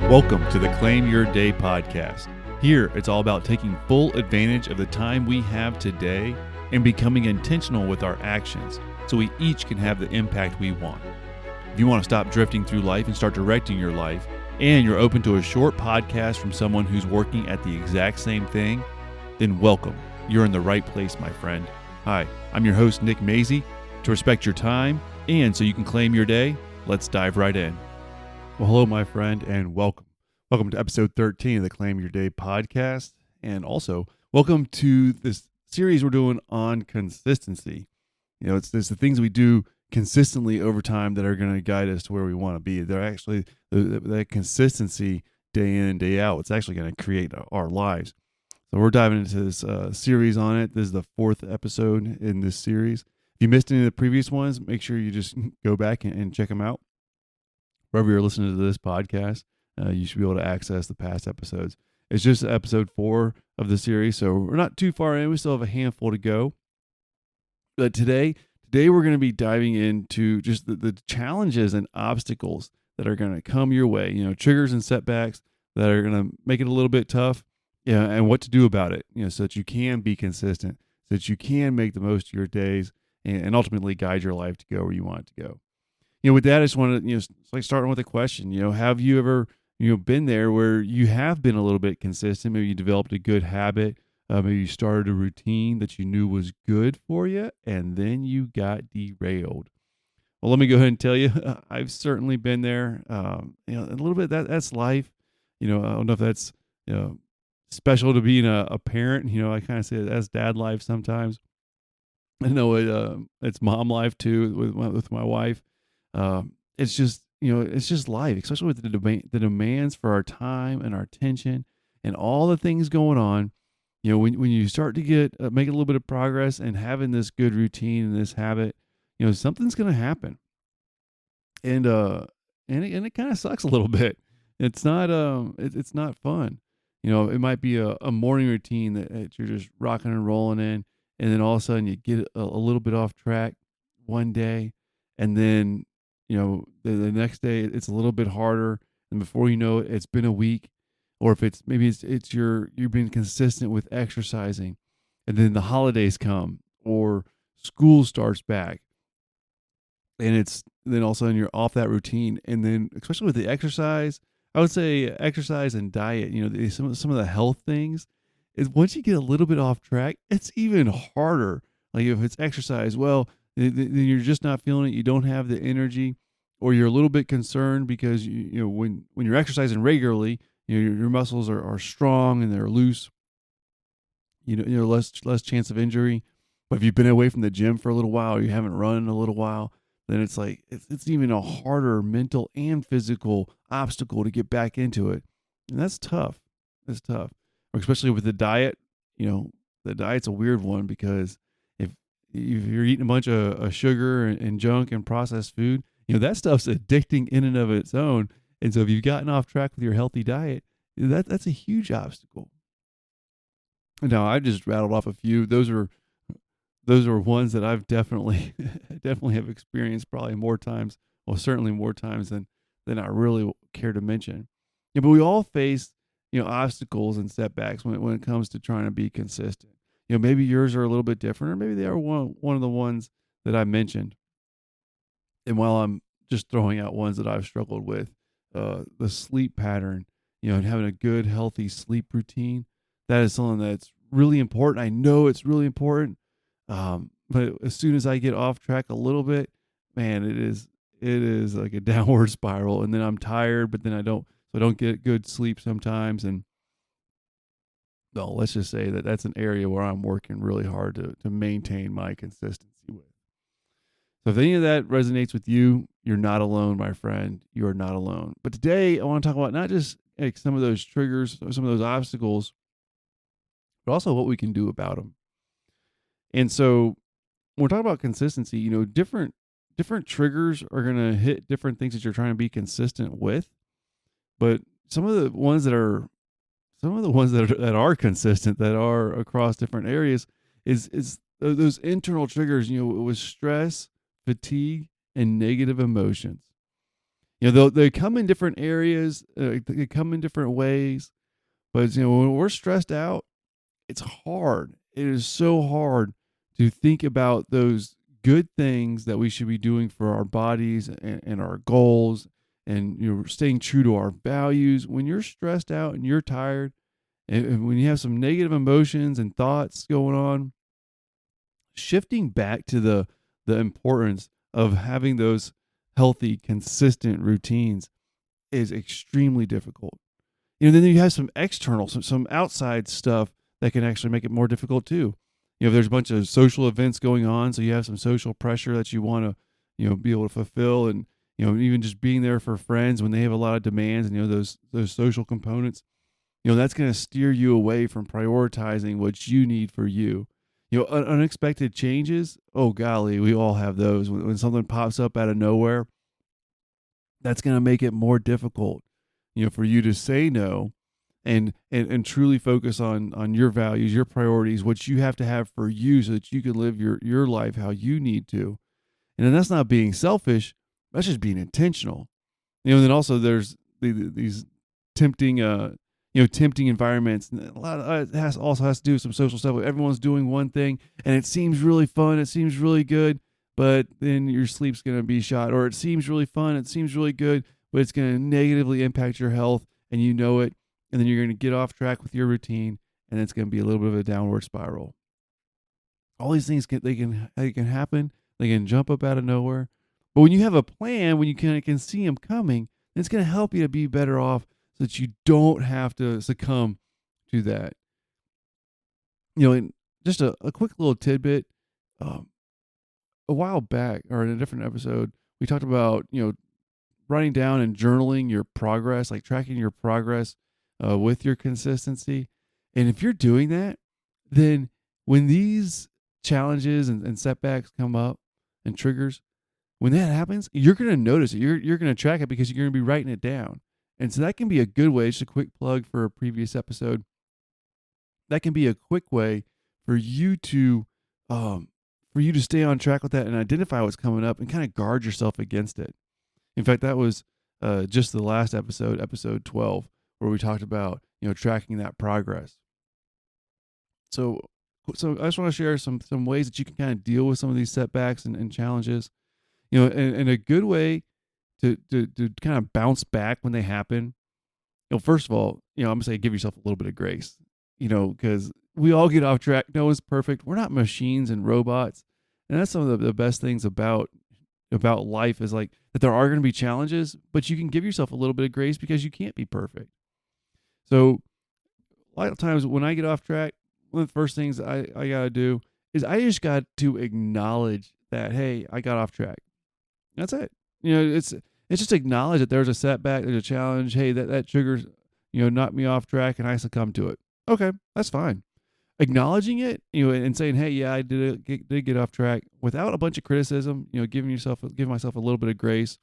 Welcome to the Claim Your Day podcast. Here, it's all about taking full advantage of the time we have today and becoming intentional with our actions so we each can have the impact we want. If you want to stop drifting through life and start directing your life, and you're open to a short podcast from someone who's working at the exact same thing, then welcome. You're in the right place, my friend. Hi, I'm your host, Nick Mazey. To respect your time and so you can claim your day, let's dive right in. Well, hello, my friend, and welcome. Welcome to episode 13 of the Claim Your Day podcast, and also welcome to this series we're doing on consistency. You know, it's the things we do consistently over time that are going to guide us to where we want to be. They're actually that consistency day in and day out. It's actually going to create our lives. So we're diving into this series on it. This is the fourth episode in this series. If you missed any of the previous ones, make sure you just go back and check them out. Wherever you're listening to this podcast, you should be able to access the past episodes. It's just episode 4 of the series, so we're not too far in. We still have a handful to go. But today we're going to be diving into just the challenges and obstacles that are going to come your way. You know, triggers and setbacks that are going to make it a little bit tough. Yeah, and what to do about it. You know, so that you can be consistent, so that you can make the most of your days, and ultimately guide your life to go where you want it to go. You know, with that, I just want to, it's like starting with a question. You know, have you ever, been there where you have been a little bit consistent? Maybe you developed a good habit. Maybe you started a routine that you knew was good for you, and then you got derailed. Well, let me go ahead and tell you, I've certainly been there. A little bit that's life. I don't know if that's, special to being a parent. I kind of say that's dad life sometimes. I know it's mom life too with my wife. It's just life, especially with the demands for our time and our attention and all the things going on. When you start to get make a little bit of progress and having this good routine and this habit, something's going to happen, and it kind of sucks a little bit. It's not it's not fun. It might be a morning routine that you're just rocking and rolling in, and then all of a sudden you get a little bit off track one day, and then the next day it's a little bit harder, and before you know it, it's been a week. Or if it's you're being consistent with exercising, and then the holidays come or school starts back, and then all of a sudden you're off that routine. And then especially with the exercise, I would say exercise and diet, some of the health things, is once you get a little bit off track, it's even harder. Like if it's exercise, well, then you're just not feeling it. You don't have the energy, or you're a little bit concerned because when you're exercising regularly, your muscles are strong and they're loose. Less chance of injury. But if you've been away from the gym for a little while, or you haven't run in a little while, then it's like it's even a harder mental and physical obstacle to get back into it, and that's tough. It's tough, especially with the diet. The diet's a weird one because if you're eating a bunch of sugar and junk and processed food, that stuff's addicting in and of its own. And so if you've gotten off track with your healthy diet, that's a huge obstacle. Now, I just rattled off a few. Those are ones that I've definitely have experienced probably more times, well, certainly more times than I really care to mention. Yeah, but we all face, obstacles and setbacks when it comes to trying to be consistent. Maybe yours are a little bit different, or maybe they are one of the ones that I mentioned. And while I'm just throwing out ones that I've struggled with, the sleep pattern, and having a good, healthy sleep routine, that is something that's really important. I know it's really important. But as soon as I get off track a little bit, man, it is like a downward spiral, and then I'm tired, but then I don't get good sleep sometimes. And well, let's just say that's an area where I'm working really hard to maintain my consistency with. So if any of that resonates with you, you're not alone, my friend. You are not alone. But today I want to talk about not just like some of those triggers, some of those obstacles, but also what we can do about them. And so when we're talking about consistency, different triggers are going to hit different things that you're trying to be consistent with. But some of the ones that are consistent, that are across different areas, is those internal triggers, with stress, fatigue, and negative emotions. They come in different areas, they come in different ways, but when we're stressed out, it's hard. It is so hard to think about those good things that we should be doing for our bodies and our goals, and staying true to our values. When you're stressed out and you're tired, and when you have some negative emotions and thoughts going on, shifting back to the importance of having those healthy, consistent routines is extremely difficult. Then you have some external, some outside stuff that can actually make it more difficult too. There's a bunch of social events going on, so you have some social pressure that you want to, be able to fulfill, and even just being there for friends when they have a lot of demands, and those social components, that's going to steer you away from prioritizing what you need for you. Unexpected changes. Oh golly, we all have those. When something pops up out of nowhere, that's going to make it more difficult, for you to say no, and truly focus on your values, your priorities, what you have to have for you, so that you can live your life how you need to. And then that's not being selfish. That's just being intentional. And then also there's these tempting, tempting environments. And a lot of it also has to do with some social stuff. Everyone's doing one thing, and it seems really fun. It seems really good, but then your sleep's going to be shot. Or it seems really fun. It seems really good, but it's going to negatively impact your health, and you know it. And then you're going to get off track with your routine, and it's going to be a little bit of a downward spiral. All these things can happen. They can jump up out of nowhere. But when you have a plan, when you can see them coming, it's going to help you to be better off, so that you don't have to succumb to that. And just a quick little tidbit. A while back, or in a different episode, we talked about, writing down and journaling your progress, like tracking your progress with your consistency. And if you're doing that, then when these challenges and setbacks come up and triggers, when that happens, you're going to notice it. You're going to track it because you're going to be writing it down. And so that can be a good way, just a quick plug for a previous episode. That can be a quick way for you to stay on track with that and identify what's coming up and kind of guard yourself against it. In fact, that was just the last episode, episode 12, where we talked about, tracking that progress. So I just want to share some ways that you can kind of deal with some of these setbacks and challenges. And a good way to kind of bounce back when they happen. First of all, I'm going to say give yourself a little bit of grace, because we all get off track. No one's perfect. We're not machines and robots. And that's some of the best things about life, is like that there are going to be challenges, but you can give yourself a little bit of grace because you can't be perfect. So a lot of times when I get off track, one of the first things I got to do is I just got to acknowledge that, hey, I got off track. That's it. It's just acknowledge that there's a setback, there's a challenge. Hey, that triggers, knocked me off track, and I succumbed to it. Okay, that's fine. Acknowledging it, and saying, hey, yeah, I did get off track, without a bunch of criticism, giving myself a little bit of grace.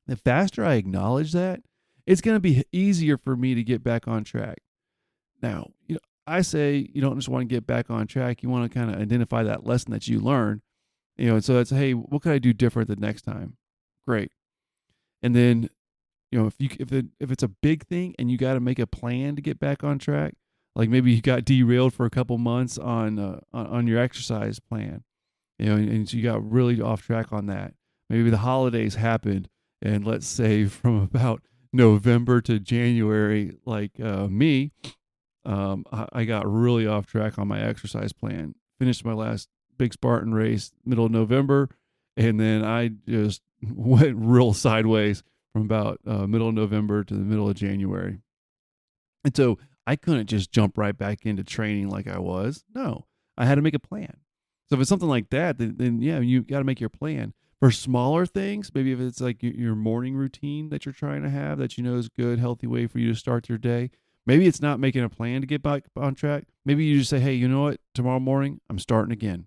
The faster I acknowledge that, it's going to be easier for me to get back on track. Now, I say you don't just want to get back on track. You want to kind of identify that lesson that you learned, and so that's, hey, what can I do different the next time? Great. And then, if it's a big thing and you got to make a plan to get back on track, like maybe you got derailed for a couple months on your exercise plan, and so you got really off track on that. Maybe the holidays happened, and let's say from about November to January, like me, I got really off track on my exercise plan. Finished my last big Spartan race middle of November, and then I just went real sideways from about middle of November to the middle of January. And so I couldn't just jump right back into training like I was. No, I had to make a plan. So if it's something like that, then yeah, you got to make your plan. For smaller things, maybe if it's like your morning routine that you're trying to have, that is a good, healthy way for you to start your day. Maybe it's not making a plan to get back on track. Maybe you just say, hey, you know what? Tomorrow morning, I'm starting again.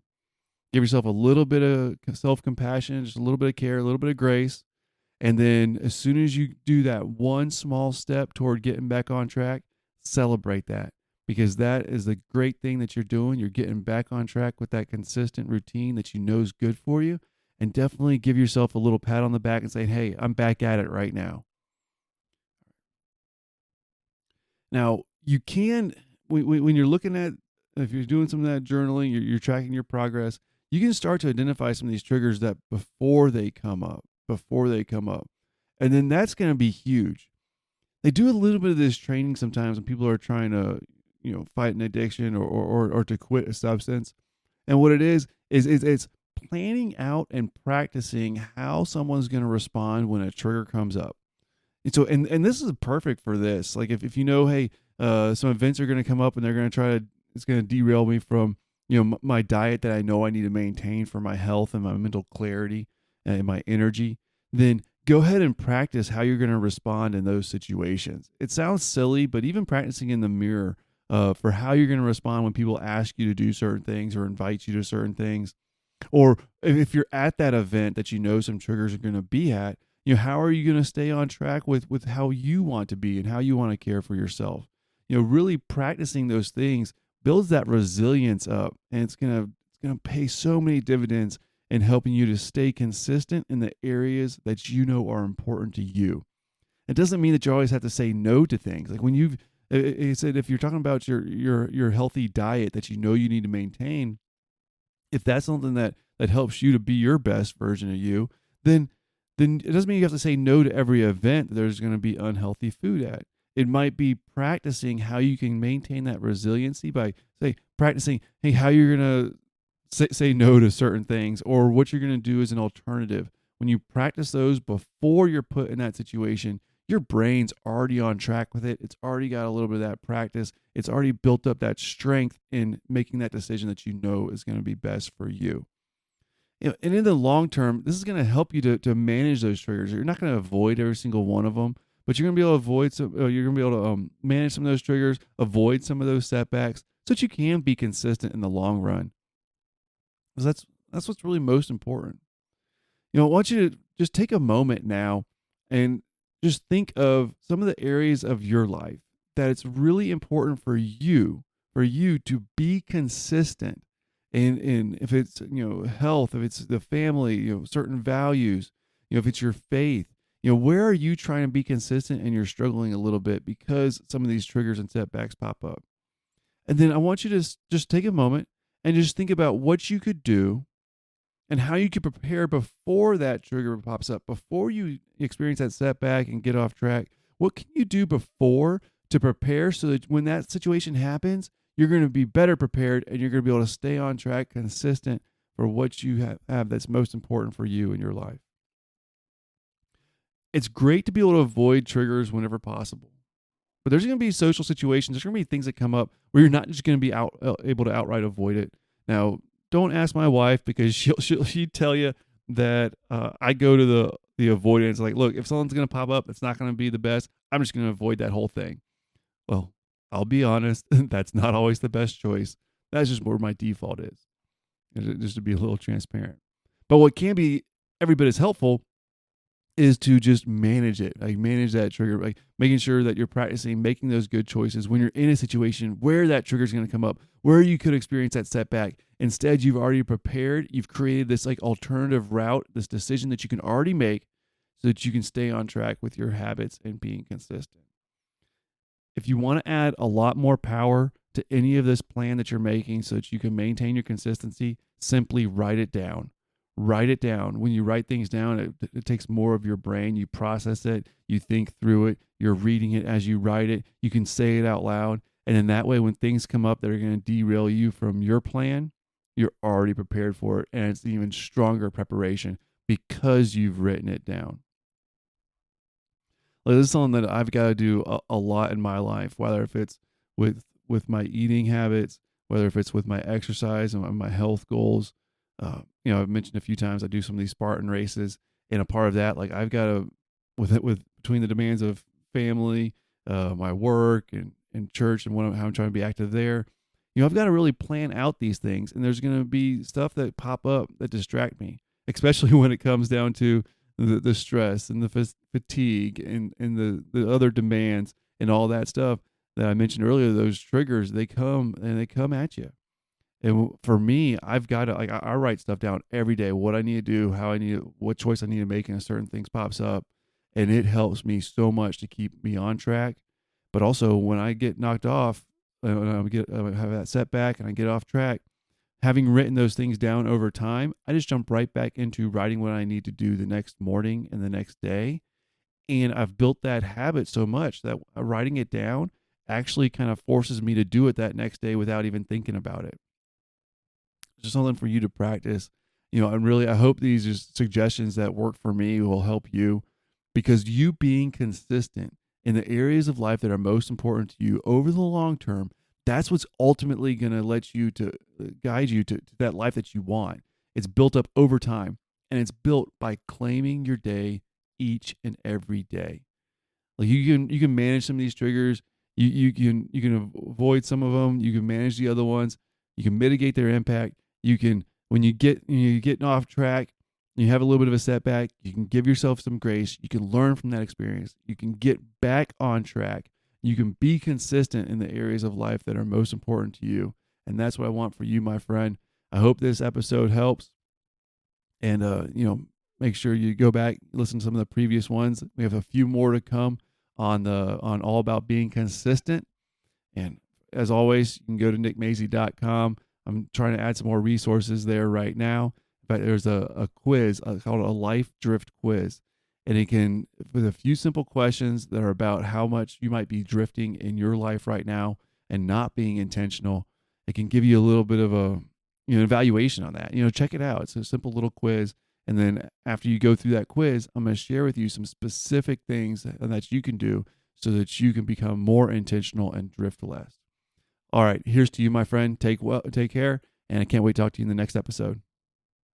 Give yourself a little bit of self-compassion, just a little bit of care, a little bit of grace. And then as soon as you do that one small step toward getting back on track, celebrate that, because that is the great thing that you're doing. You're getting back on track with that consistent routine that is good for you. and definitely give yourself a little pat on the back and say, hey, I'm back at it right now. Now, you can, when you're looking at, if you're doing some of that journaling, you're tracking your progress, you can start to identify some of these triggers that before they come up. And then that's going to be huge. They do a little bit of this training sometimes when people are trying to, fight an addiction or to quit a substance. And what it is it's planning out and practicing how someone's going to respond when a trigger comes up. And this is perfect for this. Like if you know, hey, some events are going to come up and they're going to it's going to derail me from, my diet that I know I need to maintain for my health and my mental clarity and my energy, then go ahead and practice how you're going to respond in those situations. It sounds silly, but even practicing in the mirror for how you're going to respond when people ask you to do certain things or invite you to certain things, or if you're at that event that some triggers are going to be at, how are you going to stay on track with how you want to be and how you want to care for yourself? Really practicing those things builds that resilience up, and it's gonna pay so many dividends in helping you to stay consistent in the areas that are important to you. It doesn't mean that you always have to say no to things. Like when it said, if you're talking about your healthy diet that you need to maintain, if that's something that helps you to be your best version of you, then it doesn't mean you have to say no to every event that there's going to be unhealthy food at. It might be practicing how you can maintain that resiliency by practicing, hey, how you're going to say no to certain things, or what you're going to do as an alternative. When you practice those before you're put in that situation, your brain's already on track with it. It's already got a little bit of that practice. It's already built up that strength in making that decision that is going to be best for you. And in the long term, this is going to help you to manage those triggers. You're not going to avoid every single one of them, but you're going to be able to avoid some. You're going to be able to manage some of those triggers, avoid some of those setbacks, so that you can be consistent in the long run. Because that's what's really most important. I want you to just take a moment now and just think of some of the areas of your life that it's really important for you to be consistent in if it's health, if it's the family, certain values, if it's your faith, where are you trying to be consistent and you're struggling a little bit because some of these triggers and setbacks pop up. And then I want you to just take a moment and just think about what you could do and how you could prepare before that trigger pops up, before you experience that setback and get off track. What can you do before to prepare so that when that situation happens, you're going to be better prepared and you're going to be able to stay on track, consistent for what you have that's most important for you in your life. It's great to be able to avoid triggers whenever possible. But there's going to be social situations, there's going to be things that come up where you're not just going to be able to outright avoid it. Now, don't ask my wife, because she'd tell you that I go to the avoidance. Like, look, if something's going to pop up, it's not going to be the best, I'm just going to avoid that whole thing. Well, I'll be honest, that's not always the best choice. That's just where my default is, just to be a little transparent. But what can be every bit as helpful is to just manage it, like manage that trigger, like making sure that you're practicing making those good choices when you're in a situation where that trigger is going to come up, where you could experience that setback. Instead, you've already prepared, you've created this like alternative route, this decision that you can already make so that you can stay on track with your habits and being consistent. If you want to add a lot more power to any of this plan that you're making so that you can maintain your consistency, simply write it down. Write it down. When you write things down, it takes more of your brain. You process it, you think through it, you're reading it as you write it. You can say it out loud. And in that way, when things come up that are going to derail you from your plan, you're already prepared for it. And it's even stronger preparation because you've written it down. Like, this is something that I've got to do a lot in my life, whether if it's with my eating habits, whether if it's with my exercise and my health goals. I've mentioned a few times I do some of these Spartan races, and a part of that, like I've got to, with between the demands of family, my work and church, and how I'm trying to be active there, I've got to really plan out these things. And there's going to be stuff that pop up that distract me, especially when it comes down to the stress and the fatigue and the other demands and all that stuff that I mentioned earlier. Those triggers, they come at you. And for me, I've got to, like, I write stuff down every day, what I need to do, what choice I need to make, and a certain things pops up. And it helps me so much to keep me on track. But also when I get knocked off, when I have that setback and I get off track, having written those things down over time, I just jump right back into writing what I need to do the next morning and the next day. And I've built that habit so much that writing it down actually kind of forces me to do it that next day without even thinking about it. Just something for you to practice. And really, I hope these are suggestions that work for me will help you, because you being consistent in the areas of life that are most important to you over the long term, that's what's ultimately going to let you to guide you to that life that you want. It's built up over time, and it's built by claiming your day each and every day. Like you can manage some of these triggers. You can avoid some of them. You can manage the other ones. You can mitigate their impact. You can, when you're getting off track, you have a little bit of a setback, you can give yourself some grace. You can learn from that experience. You can get back on track. You can be consistent in the areas of life that are most important to you. And that's what I want for you, my friend. I hope this episode helps. And make sure you go back, listen to some of the previous ones. We have a few more to come on all about being consistent. And as always, you can go to nickmazy.com. I'm trying to add some more resources there right now. In fact, there's a quiz called a life drift quiz. And it can, with a few simple questions that are about how much you might be drifting in your life right now and not being intentional, it can give you a little bit of a evaluation on that. Check it out. It's a simple little quiz. And then after you go through that quiz, I'm going to share with you some specific things that you can do so that you can become more intentional and drift less. All right, here's to you, my friend. Take care, and I can't wait to talk to you in the next episode.